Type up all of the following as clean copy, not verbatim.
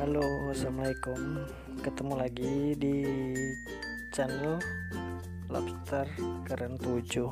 Halo, assalamualaikum. Ketemu lagi di channel Lobster Keren 7.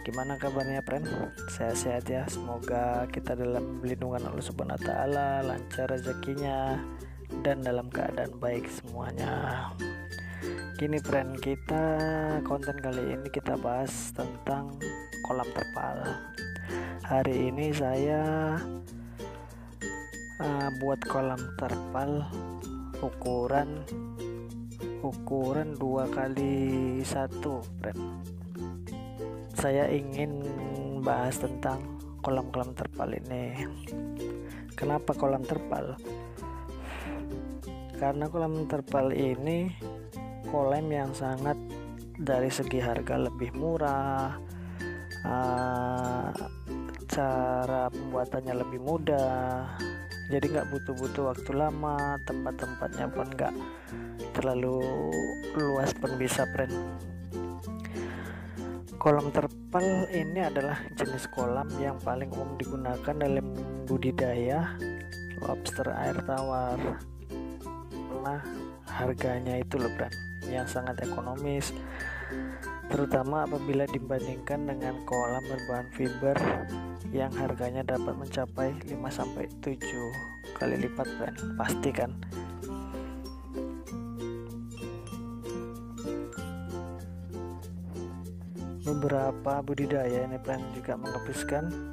Gimana kabarnya, friend? Sehat-sehat ya. Semoga kita dalam lindungan Allah Subhanahu wa taala, lancar rezekinya dan dalam keadaan baik semuanya. Gini, friend, kita konten kali ini kita bahas tentang kolam terpal. Hari ini saya buat kolam terpal ukuran 2x1, friend. Saya ingin bahas tentang kolam-kolam terpal ini. Kenapa kolam terpal? Karena kolam terpal ini kolam yang sangat dari segi harga lebih murah, cara pembuatannya lebih mudah, jadi nggak butuh waktu lama, tempat-tempatnya pun nggak terlalu luas pun bisa, friend. Kolam terpal ini adalah jenis kolam yang paling umum digunakan dalam budidaya lobster air tawar. Nah, harganya itu loh, friend, yang sangat ekonomis, terutama apabila dibandingkan dengan kolam berbahan fiber yang harganya dapat mencapai 5-7 kali lipat, friend. Pasti kan? Beberapa budidaya ini, friend, juga menghabiskan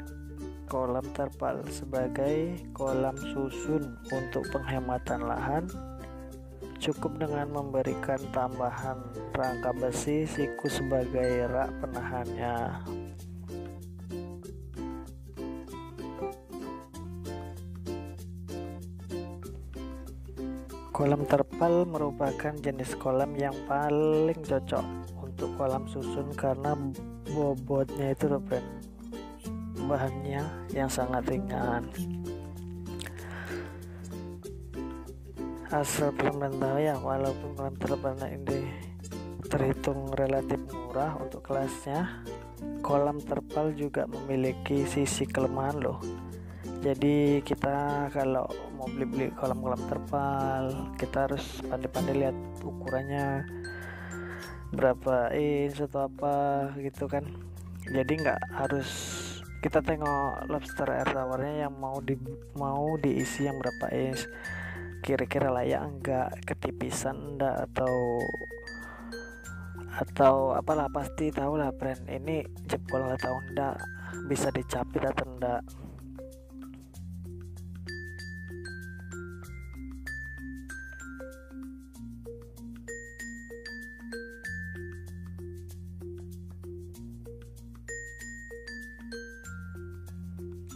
kolam terpal sebagai kolam susun untuk penghematan lahan. Cukup dengan memberikan tambahan rangka besi siku sebagai rak penahannya. Kolam terpal merupakan jenis kolam yang paling cocok untuk kolam susun karena bobotnya itu, friend, bahannya yang sangat ringan. Asal teman-teman tahu ya, walaupun kolam terpal ini terhitung relatif murah untuk kelasnya, kolam terpal juga memiliki sisi kelemahan loh. Jadi kita kalau mau beli kolam-kolam terpal, kita harus pandai-pandai lihat ukurannya berapa inch atau apa gitu kan. Jadi nggak harus kita tengok lobster air tawarnya yang mau diisi yang berapa inch, kira-kira layak enggak, ketipisan enggak, atau apalah, pasti tahu lah, friend, ini jebol atau enggak, bisa dicapit atau enggak.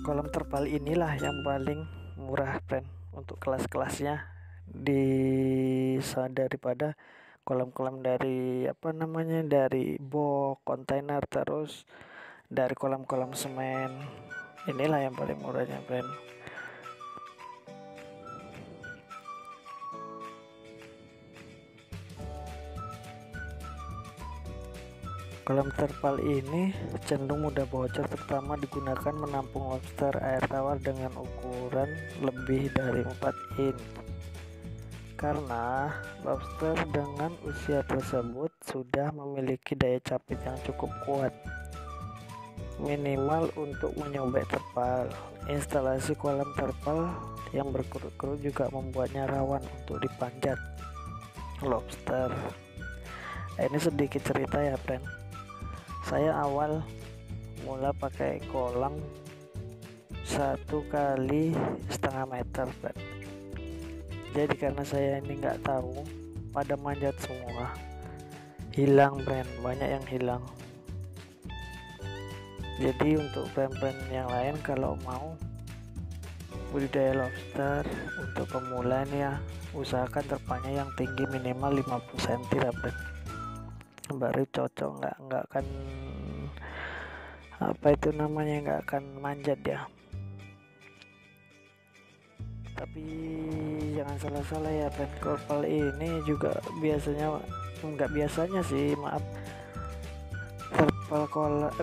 Kolam terpal inilah yang paling murah, friend, untuk kelas-kelasnya daripada kolam-kolam dari dari box kontainer, terus dari kolam-kolam semen. Inilah yang paling murahnya, friend. Kolam terpal ini cenderung mudah bocor, terutama digunakan menampung lobster air tawar dengan ukuran lebih dari 4 inch. Karena lobster dengan usia tersebut sudah memiliki daya capit yang cukup kuat, minimal untuk menyobek terpal. Instalasi kolam terpal yang berkerut-kerut juga membuatnya rawan untuk dipanjat lobster. Ini sedikit cerita ya, friend. Saya awal mula pakai kolam 1,5 meter, friend. Jadi karena saya ini nggak tahu, pada manjat semua, hilang, friend, banyak yang hilang. Jadi untuk friend-friend yang lain kalau mau budidaya lobster untuk pemula ini ya, usahakan terpalnya yang tinggi minimal 50 cm ya, friend, baru cocok. Nggak akan nggak akan manjat ya. Tapi jangan salah-salah ya, friend, terpal ini juga nggak biasanya sih, maaf,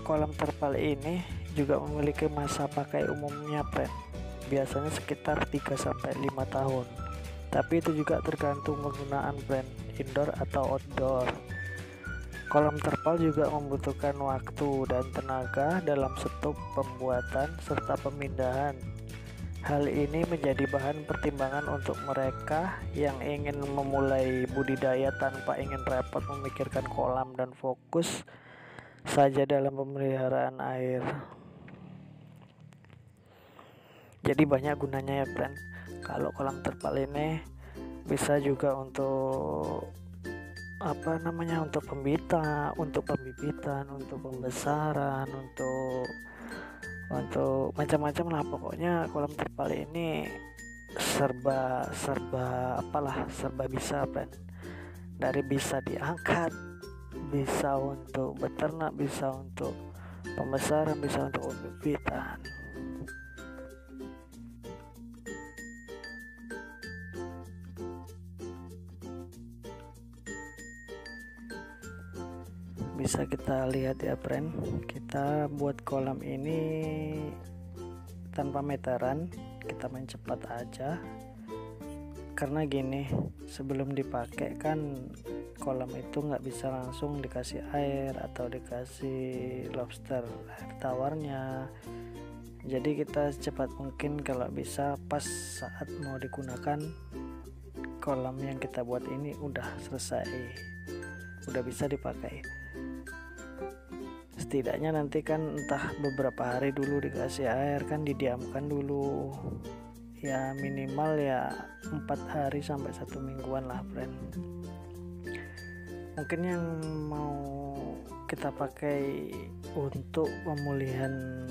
kolam terpal ini juga memiliki masa pakai umumnya, friend. Biasanya sekitar 3-5 tahun. Tapi itu juga tergantung penggunaan brand indoor atau outdoor. Kolam terpal juga membutuhkan waktu dan tenaga dalam stop pembuatan serta pemindahan. Hal ini menjadi bahan pertimbangan untuk mereka yang ingin memulai budidaya tanpa ingin repot memikirkan kolam dan fokus saja dalam pemeliharaan air. Jadi banyak gunanya ya friend. Kalau kolam terpal ini bisa juga untuk untuk pembibitan, untuk pembesaran, untuk macam-macam lah. Pokoknya kolam terpal ini serba bisa friend. Dari bisa diangkat, bisa untuk beternak, bisa untuk pembesaran, bisa untuk pembibitan. Bisa kita lihat ya friend, kita buat kolam ini tanpa meteran, kita main cepat aja. Karena gini, sebelum dipakai kan kolam itu nggak bisa langsung dikasih air atau dikasih lobster air tawarnya. Jadi kita secepat mungkin kalau bisa pas saat mau digunakan kolam yang kita buat ini udah selesai, udah bisa dipakai. Setidaknya nanti kan entah beberapa hari dulu dikasih air, kan didiamkan dulu ya, minimal ya 4 hari sampai 1 mingguan lah friend. Mungkin yang mau kita pakai untuk pemulihan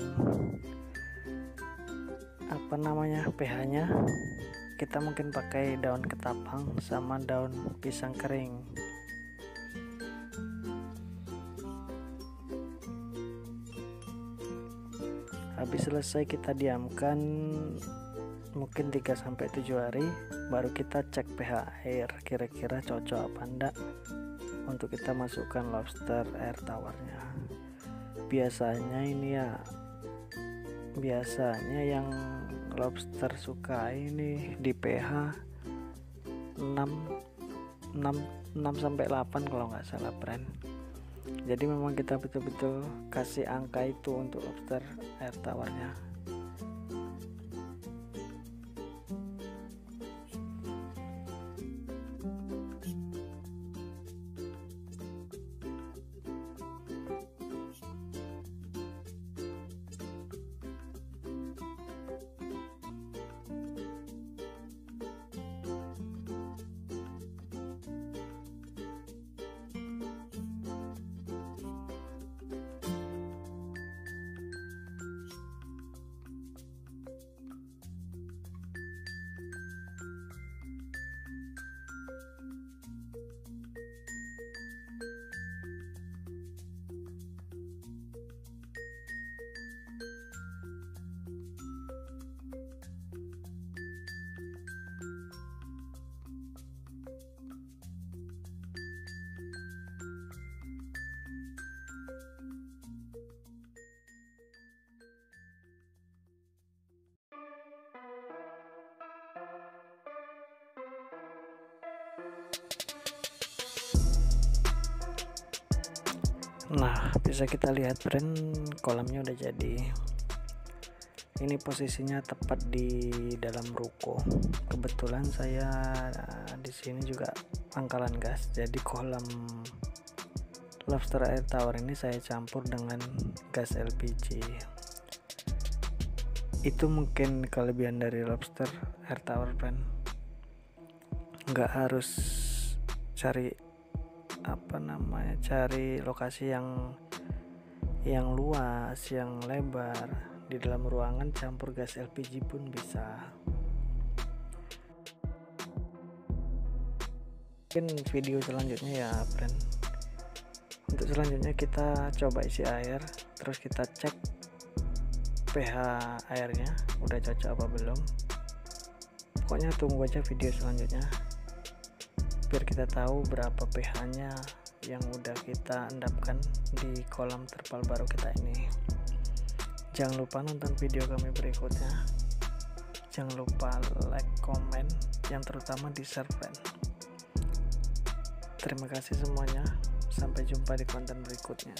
pH-nya, kita mungkin pakai daun ketapang sama daun pisang kering. Habis selesai kita diamkan mungkin 3-7 hari, baru kita cek pH air kira-kira cocok apa enggak untuk kita masukkan lobster air tawarnya. Biasanya yang lobster suka ini di pH 6 sampai 8 kalau nggak salah friend. Jadi memang kita betul-betul kasih angka itu untuk lobster air tawarnya. Nah, bisa kita lihat friend, kolamnya udah jadi. Ini posisinya tepat di dalam ruko. Kebetulan saya di sini juga pangkalan gas. Jadi kolam lobster air tawar ini saya campur dengan gas LPG. Itu mungkin kelebihan dari lobster air tawar friend. Nggak harus cari lokasi yang luas, yang lebar. Di dalam ruangan campur gas LPG pun bisa. Mungkin video selanjutnya ya friend, untuk selanjutnya kita coba isi air, terus kita cek pH airnya udah cocok apa belum. Pokoknya tunggu aja video selanjutnya biar kita tahu berapa pH-nya yang udah kita endapkan di kolam terpal baru kita ini. Jangan lupa nonton video kami berikutnya. Jangan lupa like, komen, yang terutama di share. Terima kasih semuanya. Sampai jumpa di konten berikutnya.